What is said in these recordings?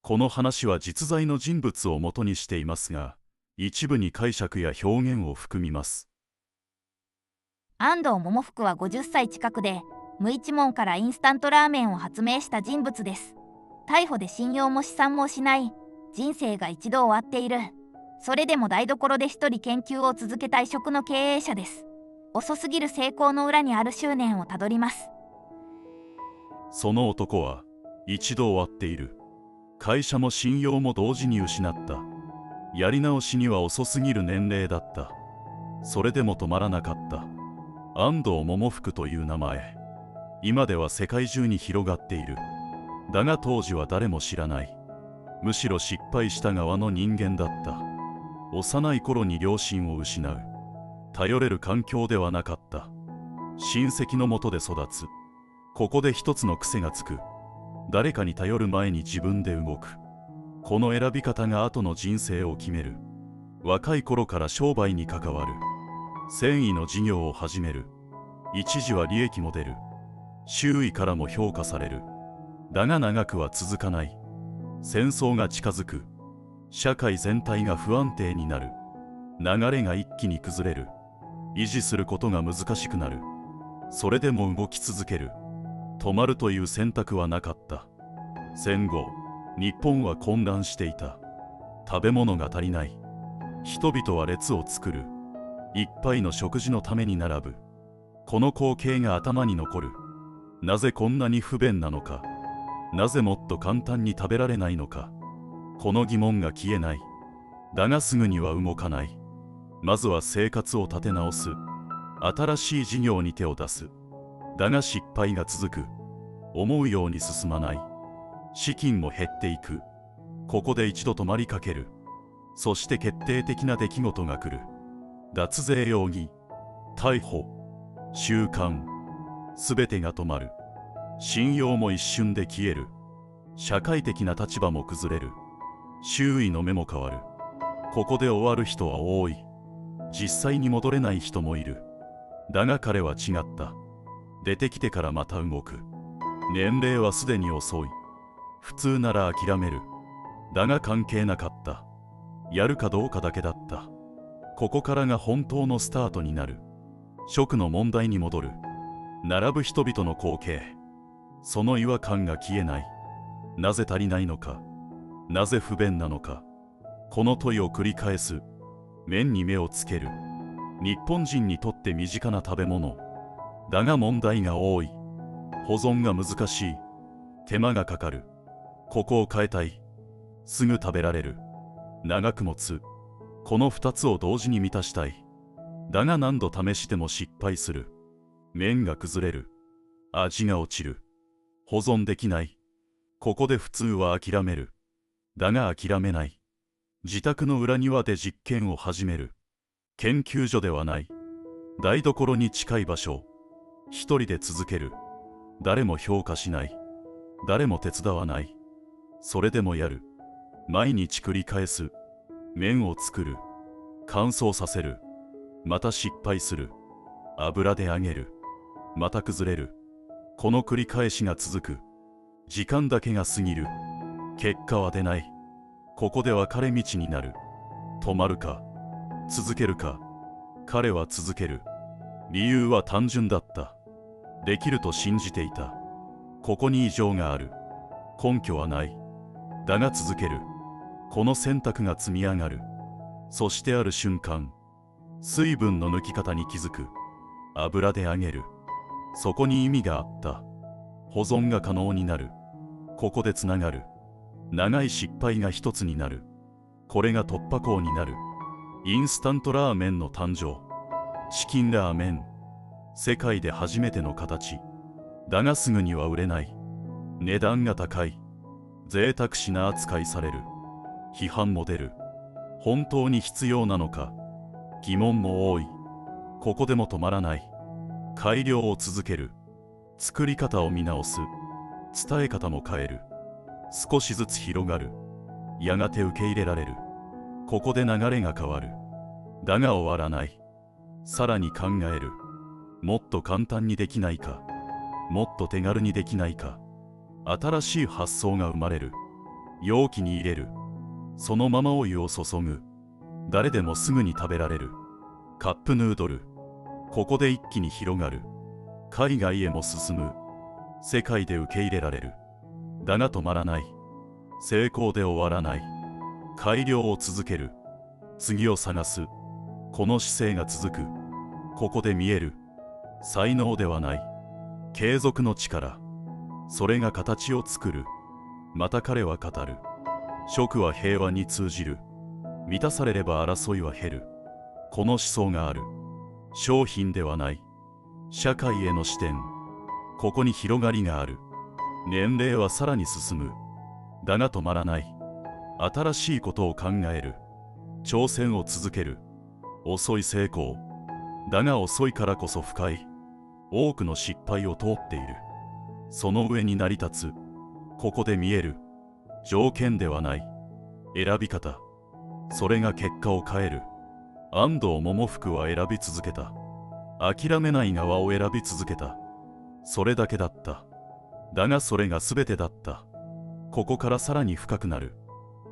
この話は実在の人物を元にしていますが、一部に解釈や表現を含みます。安藤百福は50歳近くで、無一文からインスタントラーメンを発明した人物です。逮捕で信用も試算もしない、人生が一度終わっている。それでも台所で一人研究を続けた異色の経営者です。遅すぎる成功の裏にある執念をたどります。その男は一度終わっている。会社も信用も同時に失った。やり直しには遅すぎる年齢だった。それでも止まらなかった。安藤百福という名前、今では世界中に広がっている。だが当時は誰も知らない。むしろ失敗した側の人間だった。幼い頃に両親を失う。頼れる環境ではなかった。親戚のもとで育つ。ここで一つの癖がつく。誰かに頼る前に自分で動く。この選び方が後の人生を決める。若い頃から商売に関わる。繊維の事業を始める。一時は利益も出る。周囲からも評価される。だが長くは続かない。戦争が近づく。社会全体が不安定になる。流れが一気に崩れる。維持することが難しくなる。それでも動き続ける。止まるという選択はなかった。戦後、日本は混乱していた。食べ物が足りない。人々は列を作る。一杯の食事のために並ぶ。この光景が頭に残る。なぜこんなに不便なのか。なぜもっと簡単に食べられないのか。この疑問が消えない。だがすぐには動かない。まずは生活を立て直す。新しい事業に手を出す。だが失敗が続く。思うように進まない。資金も減っていく。ここで一度止まりかける。そして決定的な出来事が来る。脱税容疑、逮捕、収監、すべてが止まる。信用も一瞬で消える。社会的な立場も崩れる。周囲の目も変わる。ここで終わる人は多い。実際に戻れない人もいる。だが彼は違った。出てきてからまた動く。年齢はすでに遅い。普通なら諦める。だが関係なかった。やるかどうかだけだった。ここからが本当のスタートになる。食の問題に戻る。並ぶ人々の光景。その違和感が消えない。なぜ足りないのか。なぜ不便なのか。この問いを繰り返す。麺に目をつける。日本人にとって身近な食べ物。だが問題が多い。保存が難しい。手間がかかる。ここを変えたい。すぐ食べられる。長く持つ。この2つを同時に満たしたい。だが何度試しても失敗する。麺が崩れる。味が落ちる。保存できない。ここで普通は諦める。だが諦めない。自宅の裏庭で実験を始める。研究所ではない。台所に近い場所。一人で続ける。誰も評価しない。誰も手伝わない。それでもやる。毎日繰り返す。麺を作る。乾燥させる。また失敗する。油で揚げる。また崩れる。この繰り返しが続く。時間だけが過ぎる。結果は出ない。ここで分かれ道になる。止まるか、続けるか。彼は続ける。理由は単純だった。できると信じていた。ここに異常がある。根拠はない。だが続ける。この選択が積み上がる。そしてある瞬間、水分の抜き方に気づく。油で揚げる。そこに意味があった。保存が可能になる。ここでつながる。長い失敗が一つになる。これが突破口になる。インスタントラーメンの誕生。チキンラーメン。世界で初めての形。だがすぐには売れない。値段が高い。贅沢品扱いされる。批判も出る。本当に必要なのか。疑問も多い。ここでも止まらない。改良を続ける。作り方を見直す。伝え方も変える。少しずつ広がる。やがて受け入れられる。ここで流れが変わる。だが終わらない。さらに考える。もっと簡単にできないか。もっと手軽にできないか。新しい発想が生まれる。容器に入れる。そのままお湯を注ぐ。誰でもすぐに食べられる。カップヌードル。ここで一気に広がる。海外へも進む。世界で受け入れられる。だが止まらない。成功で終わらない。改良を続ける。次を探す。この姿勢が続く。ここで見える。才能ではない。継続の力。それが形を作る。また彼は語る。食は平和に通じる。満たされれば争いは減る。この思想がある。商品ではない。社会への視点。ここに広がりがある。年齢はさらに進む。だが止まらない。新しいことを考える。挑戦を続ける。遅い成功。だが遅いからこそ深い。多くの失敗を通っている。その上に成り立つ。ここで見える。条件ではない。選び方。それが結果を変える。安藤桃福は選び続けた。諦めない側を選び続けた。それだけだった。だがそれが全てだった。ここからさらに深くなる。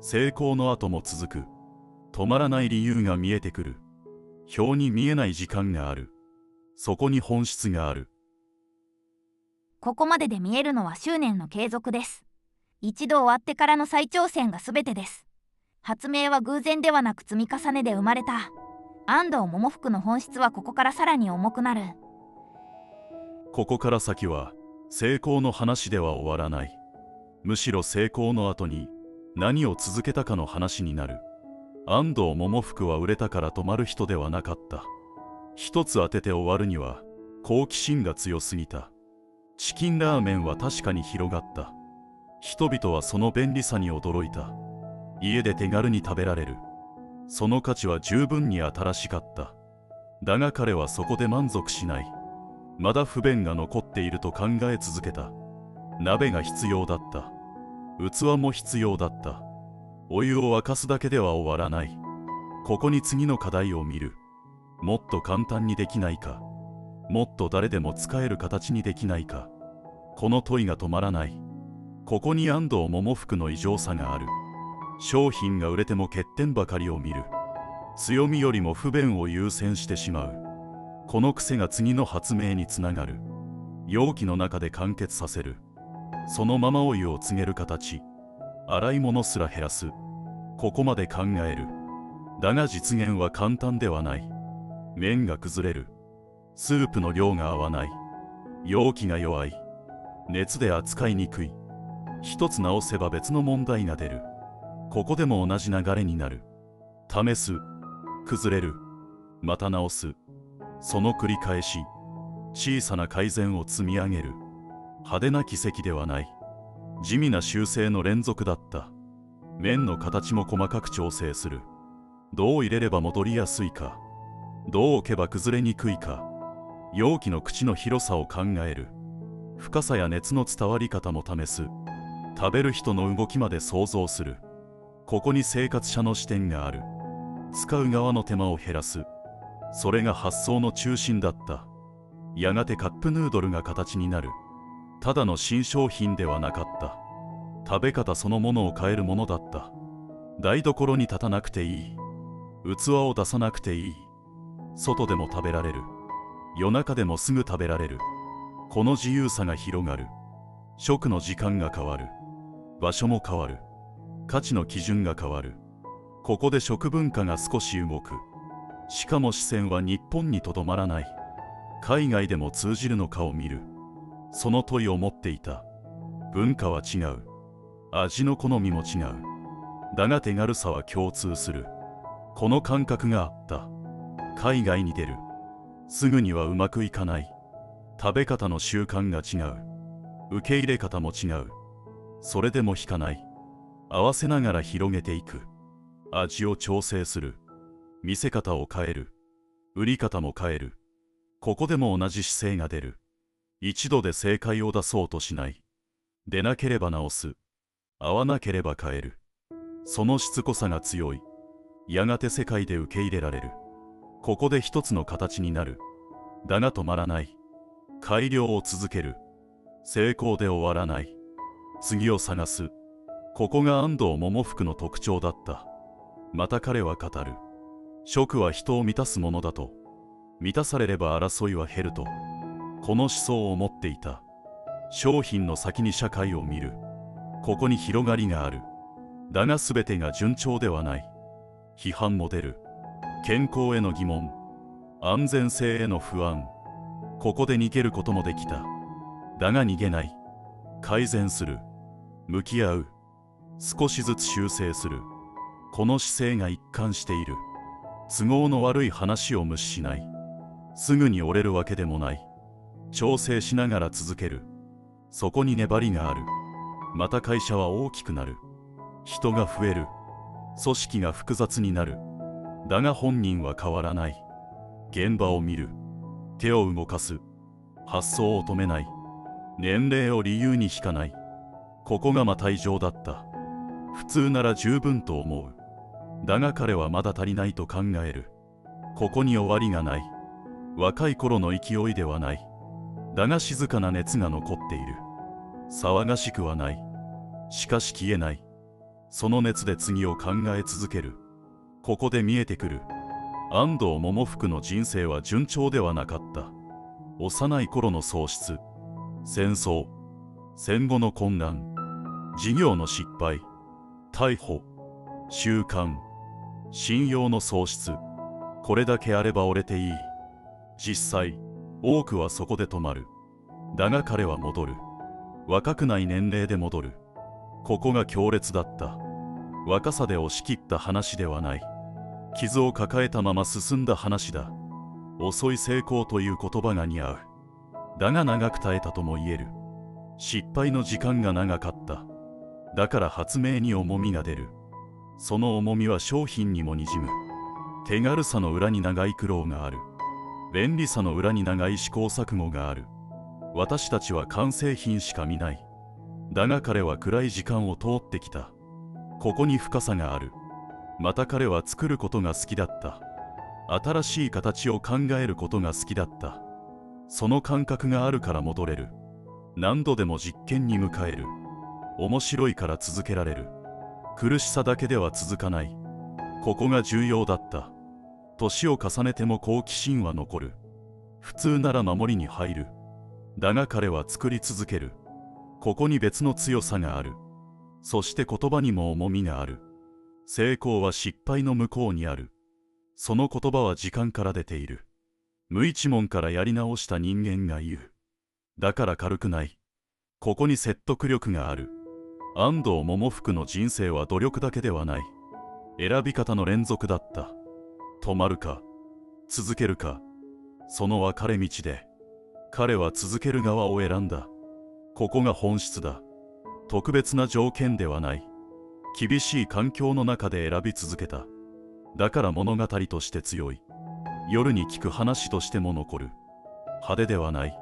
成功の後も続く。止まらない理由が見えてくる。表に見えない時間がある。そこに本質がある。ここまでで見えるのは執念の継続です。一度終わってからの再挑戦が全てです。発明は偶然ではなく積み重ねで生まれた。安藤桃福の本質はここからさらに重くなる。ここから先は成功の話では終わらない。むしろ成功の後に何を続けたかの話になる。安藤桃福は売れたから止まる人ではなかった。一つ当てて終わるには好奇心が強すぎた。チキンラーメンは確かに広がった。人々はその便利さに驚いた。家で手軽に食べられる。その価値は十分に新しかった。だが彼はそこで満足しない。まだ不便が残っていると考え続けた。鍋が必要だった。器も必要だった。お湯を沸かすだけでは終わらない。ここに次の課題を見る。もっと簡単にできないか。もっと誰でも使える形にできないか。この問いが止まらない。ここに安藤桃福の異常さがある。商品が売れても欠点ばかりを見る。強みよりも不便を優先してしまう。この癖が次の発明につながる。容器の中で完結させる。そのままお湯を告げる形。洗い物すら減らす。ここまで考える。だが実現は簡単ではない。麺が崩れる。スープの量が合わない。容器が弱い。熱で扱いにくい。一つ直せば別の問題が出る。ここでも同じ流れになる。試す。崩れる。また直す。その繰り返し。小さな改善を積み上げる。派手な奇跡ではない。地味な修正の連続だった。麺の形も細かく調整する。どう入れれば戻りやすいか。どう置けば崩れにくいか。容器の口の広さを考える。深さや熱の伝わり方も試す。食べる人の動きまで想像する。ここに生活者の視点がある。使う側の手間を減らす。それが発想の中心だった。やがてカップヌードルが形になる。ただの新商品ではなかった。食べ方そのものを変えるものだった。台所に立たなくていい。器を出さなくていい。外でも食べられる。夜中でもすぐ食べられる。この自由さが広がる。食の時間が変わる。場所も変わる。価値の基準が変わる。ここで食文化が少し動く。しかも視線は日本にとどまらない。海外でも通じるのかを見る。その問いを持っていた。文化は違う。味の好みも違う。だが手軽さは共通する。この感覚があった。海外に出る。すぐにはうまくいかない。食べ方の習慣が違う。受け入れ方も違う。それでも引かない。合わせながら広げていく。味を調整する。見せ方を変える。売り方も変える。ここでも同じ姿勢が出る。一度で正解を出そうとしない。出なければ直す。合わなければ変える。そのしつこさが強い。やがて世界で受け入れられる。ここで一つの形になる。だが止まらない。改良を続ける。成功で終わらない。次を探す。ここが安藤百福の特徴だった。また彼は語る。食は人を満たすものだと。満たされれば争いは減ると。この思想を持っていた。商品の先に社会を見る。ここに広がりがある。だが全てが順調ではない。批判も出る。健康への疑問、安全性への不安。ここで逃げることもできた。だが逃げない。改善する。向き合う。少しずつ修正する。この姿勢が一貫している。都合の悪い話を無視しない。すぐに折れるわけでもない。調整しながら続ける。そこに粘りがある。また会社は大きくなる。人が増える。組織が複雑になる。だが本人は変わらない。現場を見る。手を動かす。発想を止めない。年齢を理由に引かない。ここがまた異常だった。普通なら十分と思う。だが彼はまだ足りないと考える。ここに終わりがない。若い頃の勢いではない。だが静かな熱が残っている。騒がしくはない。しかし消えない。その熱で次を考え続ける。ここで見えてくる。安藤百福の人生は順調ではなかった。幼い頃の喪失、戦争、戦後の混乱、事業の失敗、逮捕、収監、信用の喪失。これだけあれば折れていい。実際、多くはそこで止まる。だが彼は戻る。若くない年齢で戻る。ここが強烈だった。若さで押し切った話ではない。傷を抱えたまま進んだ話だ。遅い成功という言葉が似合う。だが長く耐えたとも言える。失敗の時間が長かった。だから発明に重みが出る。その重みは商品にもにじむ。手軽さの裏に長い苦労がある。便利さの裏に長い試行錯誤がある。私たちは完成品しか見ない。だが彼は暗い時間を通ってきた。ここに深さがある。また彼は作ることが好きだった。新しい形を考えることが好きだった。その感覚があるから戻れる。何度でも実験に迎える。面白いから続けられる。苦しさだけでは続かない。ここが重要だった。年を重ねても好奇心は残る。普通なら守りに入る。だが彼は作り続ける。ここに別の強さがある。そして言葉にも重みがある。成功は失敗の向こうにある。その言葉は時間から出ている。無一文からやり直した人間が言う。だから軽くない。ここに説得力がある。安藤百福の人生は努力だけではない。選び方の連続だった。止まるか、続けるか、その分かれ道で、彼は続ける側を選んだ。ここが本質だ。特別な条件ではない。厳しい環境の中で選び続けた。だから物語として強い。夜に聞く話としても残る。派手ではない。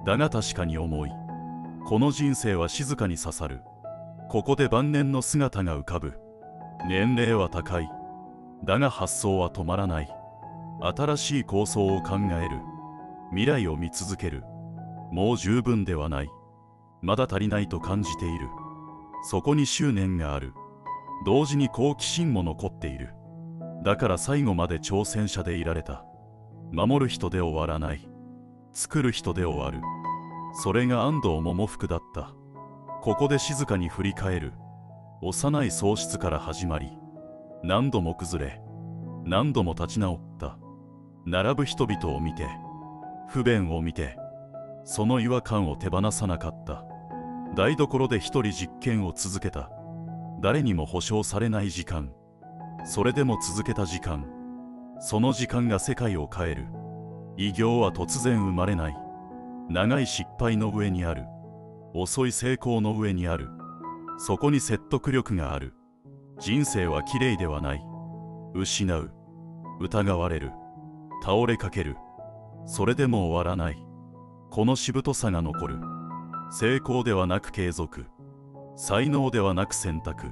だが確かに重い。この人生は静かに刺さる。ここで晩年の姿が浮かぶ。年齢は高い。だが発想は止まらない。新しい構想を考える。未来を見続ける。もう十分ではない。まだ足りないと感じている。そこに執念がある。同時に好奇心も残っている。だから最後まで挑戦者でいられた。守る人で終わらない。作る人で終わる。それが安藤百福だった。ここで静かに振り返る。幼い喪失から始まり、何度も崩れ、何度も立ち直った。並ぶ人々を見て、不便を見て、その違和感を手放さなかった。台所で一人実験を続けた。誰にも保証されない時間。それでも続けた時間。その時間が世界を変える。偉業は突然生まれない。長い失敗の上にある。遅い成功の上にある。そこに説得力がある。人生はきれいではない。失う。疑われる。倒れかける。それでも終わらない。このしぶとさが残る。成功ではなく継続。才能ではなく選択。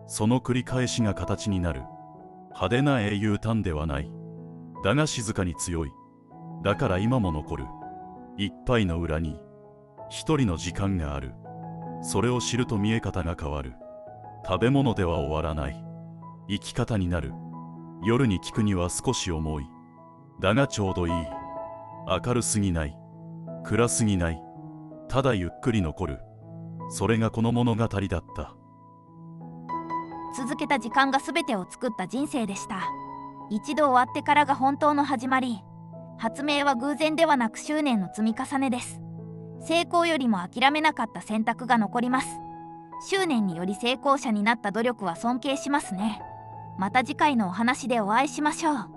その繰り返しが形になる。派手な英雄譚ではない。だが静かに強い。だから今も残る。一杯の裏に一人の時間がある。それを知ると見え方が変わる。食べ物では終わらない。生き方になる。夜に聞くには少し重い。だがちょうどいい。明るすぎない。暗すぎない。ただゆっくり残る。それがこの物語だった。続けた時間が全てを作った人生でした。一度終わってからが本当の始まり。発明は偶然ではなく執念の積み重ねです。成功よりも諦めなかった選択が残ります。執念により成功者になった努力は尊敬しますね。また次回のお話でお会いしましょう。